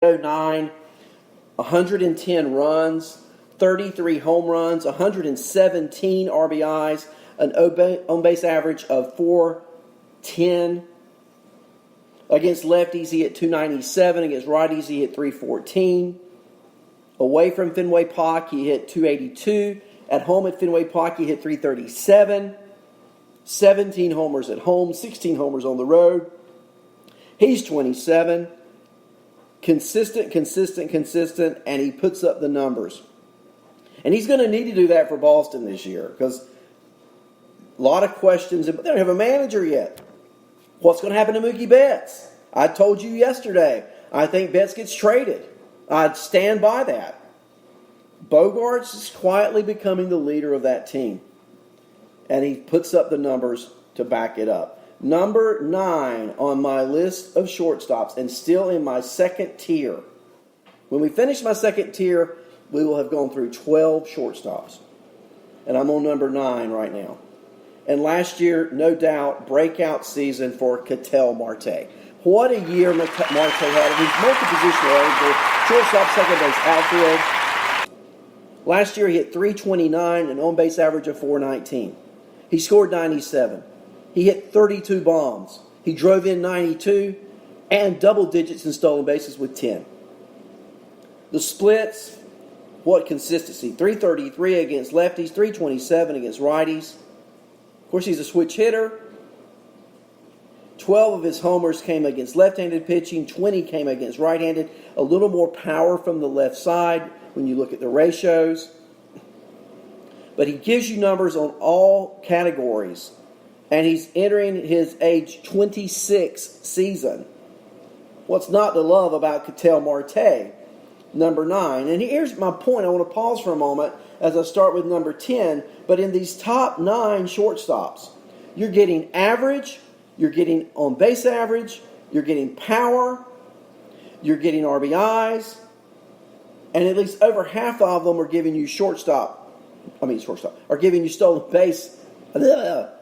9, 110 runs, 33 home runs, 117 RBIs, an on-base average of 410. Against lefties, he hit 297. Against righties, he hit 314. Away from Fenway Park, he hit 282. At home at Fenway Park, he hit 337. 17 homers at home, 16 homers on the road. He's 27. Consistent, and he puts up the numbers. And he's going to need to do that for Boston this year because a lot of questions, but they don't have a manager yet. What's going to happen to Mookie Betts? I told you yesterday, I think Betts gets traded. I'd stand by that. Bogaerts is quietly becoming the leader of that team. And he puts up the numbers to back it up. Number 9 on my list of shortstops and still in my second tier. When we finish my second tier, we will have gone through 12 shortstops. And I'm on number 9 right now. And last year, no doubt, breakout season for Ketel Marte. What a year Marte had. He's multi-positional eligible, shortstop, second base, outfield. Last year, he hit 329, an on-base average of 419. He scored 97. He hit 32 bombs. He drove in 92 and double digits in stolen bases with 10. The splits, what consistency. 333 against lefties, 327 against righties. Of course, he's a switch hitter. 12 of his homers came against left-handed pitching. 20 came against right-handed. A little more power from the left side when you look at the ratios. But he gives you numbers on all categories. And he's entering his age 26 season. What's not to love about Ketel Marte? Number 9. And here's my point. I want to pause for a moment as I start with number 10. But in these top 9 shortstops, you're getting average, you're getting on-base average, you're getting power, you're getting RBIs, and at least over half of them are giving you are giving you stolen base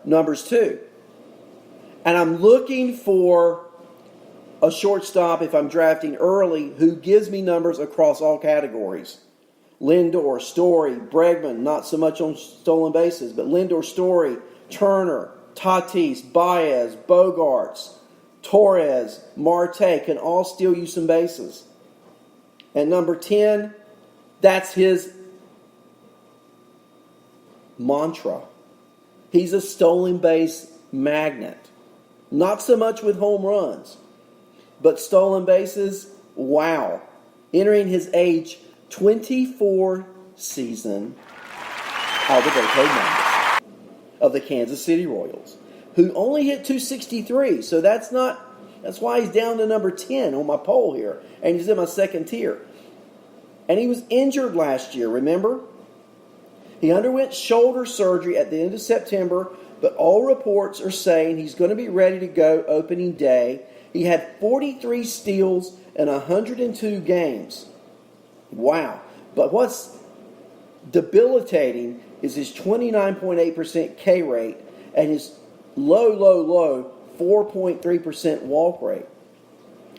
numbers too. And I'm looking for a shortstop, if I'm drafting early, who gives me numbers across all categories. Lindor, Story, Bregman, not so much on stolen bases, but Lindor, Story, Turner, Tatis, Baez, Bogaerts, Torres, Marte can all steal you some bases. And number 10, that's his mantra. He's a stolen base magnet. Not so much with home runs, but stolen bases, wow. Entering his age 24 season, Alberto Hernandez of the Kansas City Royals, who only hit 263. So that's why he's down to number 10 on my poll here, and he's in my second tier. And he was injured last year, remember? He underwent shoulder surgery at the end of September, but all reports are saying he's going to be ready to go opening day. He had 43 steals in 102 games. Wow. But what's debilitating is his 29.8% K rate and his low 4.3% walk rate.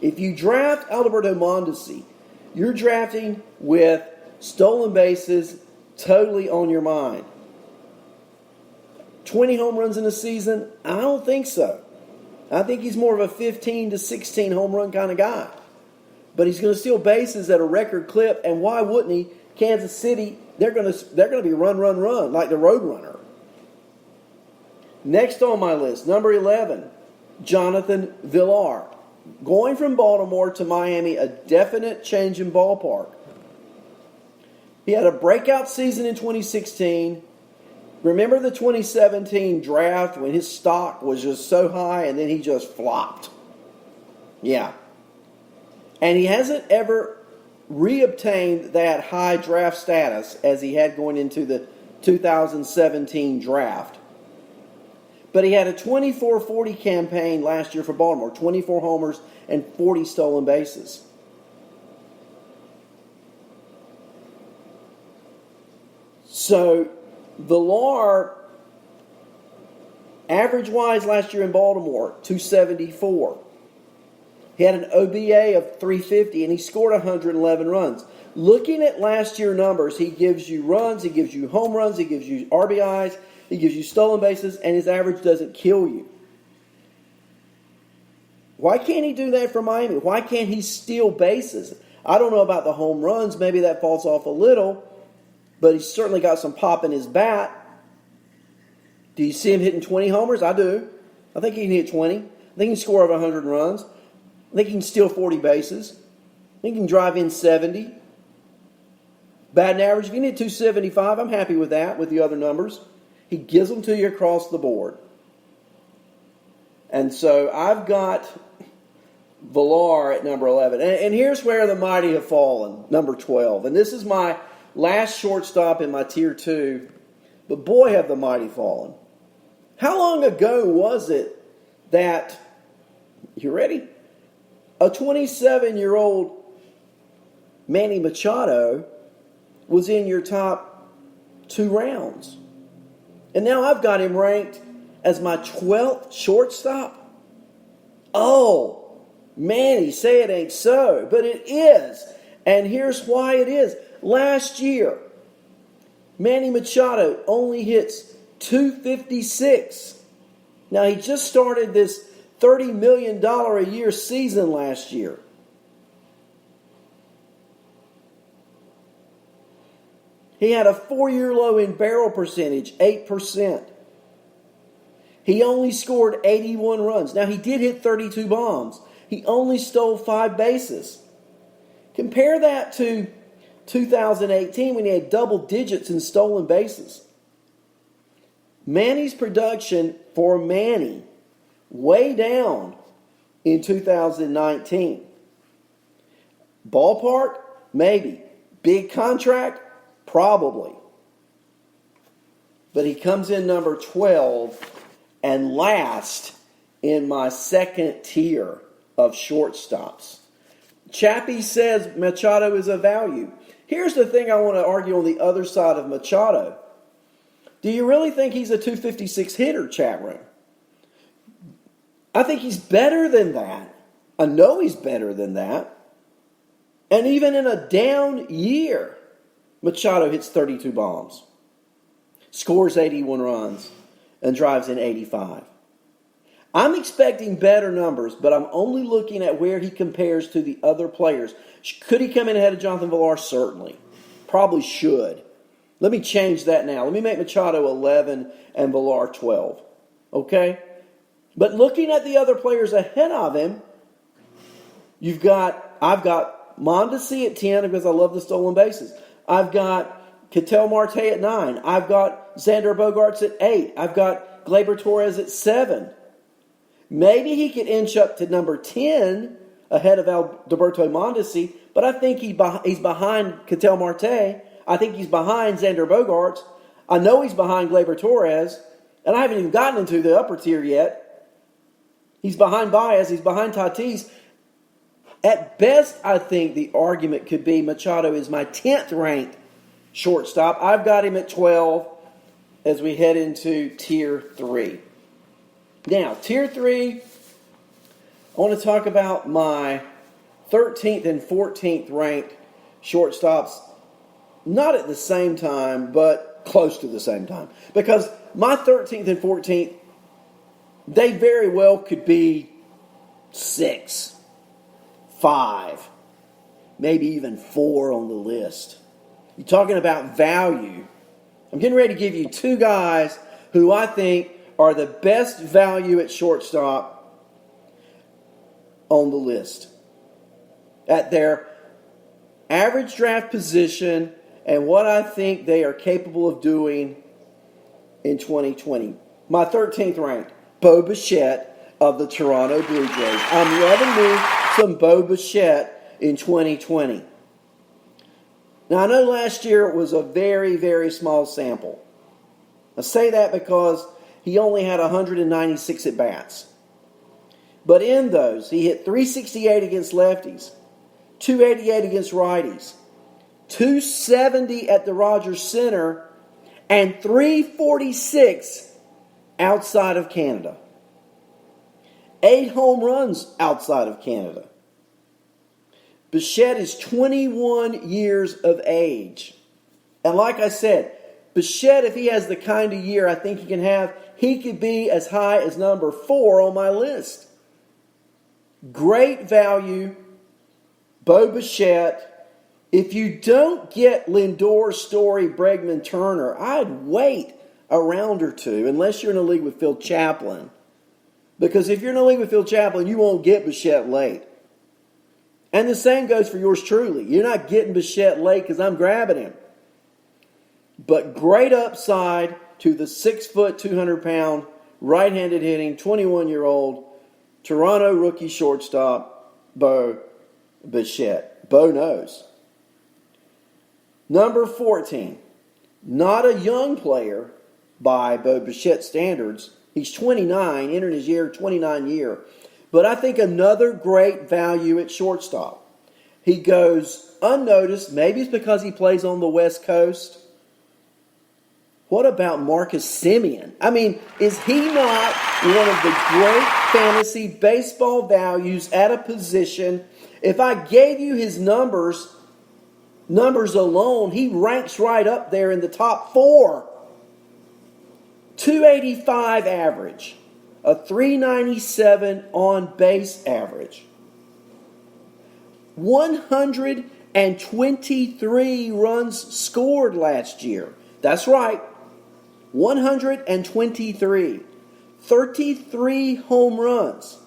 If you draft Alberto Mondesi, you're drafting with stolen bases totally on your mind. 20 home runs in a season? I don't think so. I think he's more of a 15 to 16 home run kind of guy. But he's going to steal bases at a record clip, and why wouldn't he? Kansas City, they're going to be run like the Roadrunner. Next on my list, number 11, Jonathan Villar. Going from Baltimore to Miami, a definite change in ballpark. He had a breakout season in 2016. Remember the 2017 draft when his stock was just so high and then he just flopped? Yeah. And he hasn't ever reobtained that high draft status as he had going into the 2017 draft. But he had a 24-40 campaign last year for Baltimore, 24 homers and 40 stolen bases. So, Villar, average-wise last year in Baltimore, 274. He had an OBA of 350, and he scored 111 runs. Looking at last year's numbers, he gives you runs, he gives you home runs, he gives you RBIs, he gives you stolen bases, and his average doesn't kill you. Why can't he do that for Miami? Why can't he steal bases? I don't know about the home runs. Maybe that falls off a little, but he's certainly got some pop in his bat. Do you see him hitting 20 homers? I do. I think he can hit 20. I think he can score over 100 runs. I think he can steal 40 bases. I think he can drive in 70. Batting average, if you can hit 275, I'm happy with that, with the other numbers. He gives them to you across the board. And so I've got Villar at number 11. And here's where the mighty have fallen, number 12. And this is my last shortstop in my Tier 2. But boy, have the mighty fallen. How long ago was it that, you ready? A 27-year-old Manny Machado was in your top 2 rounds. And now I've got him ranked as my 12th shortstop. Oh, Manny, say it ain't so, but it is. And here's why it is. Last year, Manny Machado only hits 256. Now, he just started this $30 million a year season last year. He had a 4-year low in barrel percentage, 8%. He only scored 81 runs. Now, he did hit 32 bombs. He only stole 5 bases. Compare that to 2018 when he had double digits in stolen bases. Manny's production for Manny way down in 2019. Ballpark? Maybe. Big contract? Probably. But he comes in number 12 and last in my second tier of shortstops. Chappie says Machado is a value. Here's the thing I want to argue on the other side of Machado. Do you really think he's a 256 hitter, chat room? I think he's better than that. I know he's better than that. And even in a down year, Machado hits 32 bombs, scores 81 runs, and drives in 85. I'm expecting better numbers, but I'm only looking at where he compares to the other players. Could he come in ahead of Jonathan Villar? Certainly. Probably should. Let me change that now. Let me make Machado 11 and Villar 12. Okay? But looking at the other players ahead of him, I've got Mondesi at 10 because I love the stolen bases. I've got Ketel Marte at 9. I've got Xander Bogaerts at 8. I've got Gleyber Torres at 7. Maybe he could inch up to number 10 ahead of Alberto Mondesi, but I think he's behind Ketel Marte. I think he's behind Xander Bogaerts. I know he's behind Gleyber Torres, and I haven't even gotten into the upper tier yet. He's behind Baez. He's behind Tatis. At best, I think the argument could be Machado is my 10th ranked shortstop. I've got him at 12 as we head into Tier 3. Now, Tier 3, I want to talk about my 13th and 14th ranked shortstops, not at the same time, but close to the same time. Because my 13th and 14th, they very well could be 6, 5, maybe even 4 on the list. You're talking about value. I'm getting ready to give you 2 guys who I think are the best value at shortstop on the list at their average draft position and what I think they are capable of doing in 2020. My 13th ranked, Bo Bichette of the Toronto Blue Jays. I'm loving me some Bo Bichette in 2020. Now, I know last year it was a very, very small sample. I say that because he only had 196 at-bats. But in those, he hit 368 against lefties, 288 against righties, 270 at the Rogers Center, and 346 outside of Canada. 8 home runs outside of Canada. Bichette is 21 years of age. And like I said, Bichette, if he has the kind of year I think he can have, he could be as high as number 4 on my list. Great value, Bo Bichette. If you don't get Lindor, Story, Bregman, Turner, I'd wait a round or two, unless you're in a league with Phil Chaplin. Because if you're in a league with Phil Chaplin, you won't get Bichette late. And the same goes for yours truly. You're not getting Bichette late because I'm grabbing him. But great upside to the 6', 200-pound, right-handed hitting, 21-year-old Toronto rookie shortstop, Bo Bichette. Bo knows. Number 14. Not a young player by Bo Bichette standards. He's 29, entering his 29 year. But I think another great value at shortstop. He goes unnoticed. Maybe it's because he plays on the West Coast. What about Marcus Semien? I mean, is he not one of the great fantasy baseball values at a position? If I gave you his numbers alone, he ranks right up there in the top 4. 285 average. A 397 on base average. 123 runs scored last year. That's right. 123. 33 home runs.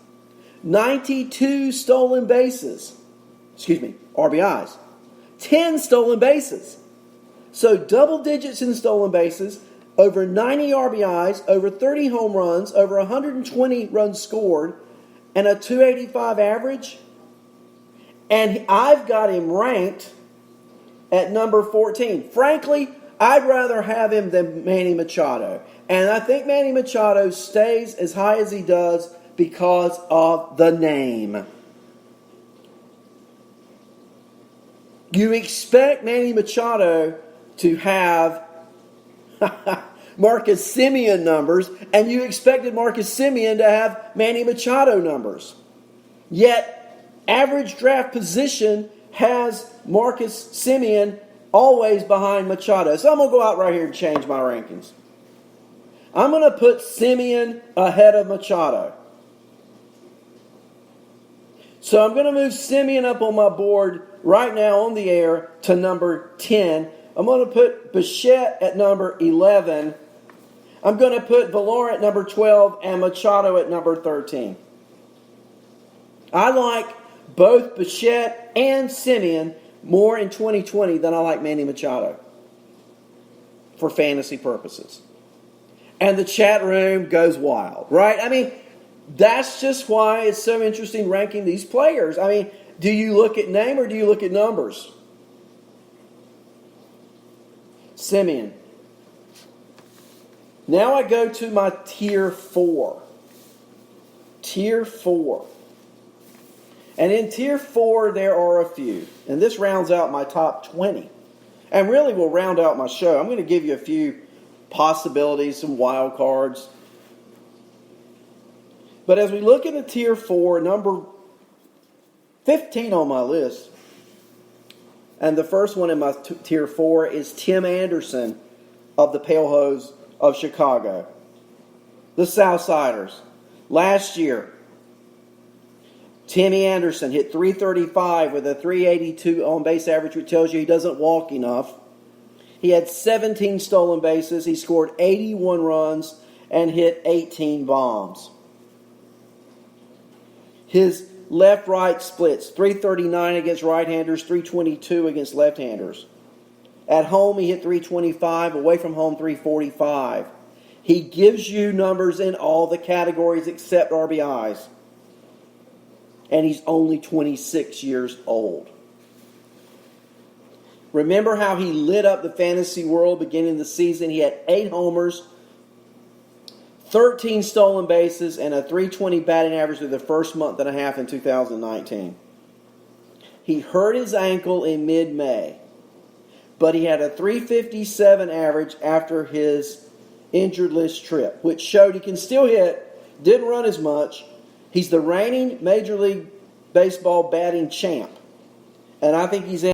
92 stolen bases. RBIs. 10 stolen bases. So double digits in stolen bases. Over 90 RBIs, over 30 home runs, over 120 runs scored, and a 285 average. And I've got him ranked at number 14. Frankly, I'd rather have him than Manny Machado. And I think Manny Machado stays as high as he does because of the name. You expect Manny Machado to have Marcus Semien numbers, and you expected Marcus Semien to have Manny Machado numbers. Yet, average draft position has Marcus Semien always behind Machado. So I'm going to go out right here and change my rankings. I'm going to put Semien ahead of Machado. So I'm going to move Semien up on my board right now on the air to number 10. I'm going to put Bichette at number 11. I'm going to put Valor at number 12 and Machado at number 13. I like both Bichette and Semien more in 2020 than I like Manny Machado for fantasy purposes. And the chat room goes wild, right? I mean, that's just why it's so interesting ranking these players. I mean, do you look at name or do you look at numbers? Semien. Now I go to my tier 4. Tier 4. And in tier 4 there are a few. And this rounds out my top 20. And really will round out my show. I'm going to give you a few possibilities, some wild cards. But as we look at the tier 4, number 15 on my list, and the first one in my tier 4 is Tim Anderson of the Pale Hose of Chicago. The Southsiders. Last year, Timmy Anderson hit .335 with a .382 on base average, which tells you he doesn't walk enough. He had 17 stolen bases. He scored 81 runs and hit 18 bombs. His left-right splits, .339 against right-handers, .322 against left-handers. At home, he hit .325. Away from home, .345. He gives you numbers in all the categories except RBIs. And he's only 26 years old. Remember how he lit up the fantasy world beginning of the season? He had 8 homers, 13 stolen bases, and a .320 batting average through the first month and a half in 2019. He hurt his ankle in mid-May, but he had a .357 average after his injured list trip, which showed he can still hit, didn't run as much, He's the reigning Major League Baseball batting champ. And I think he's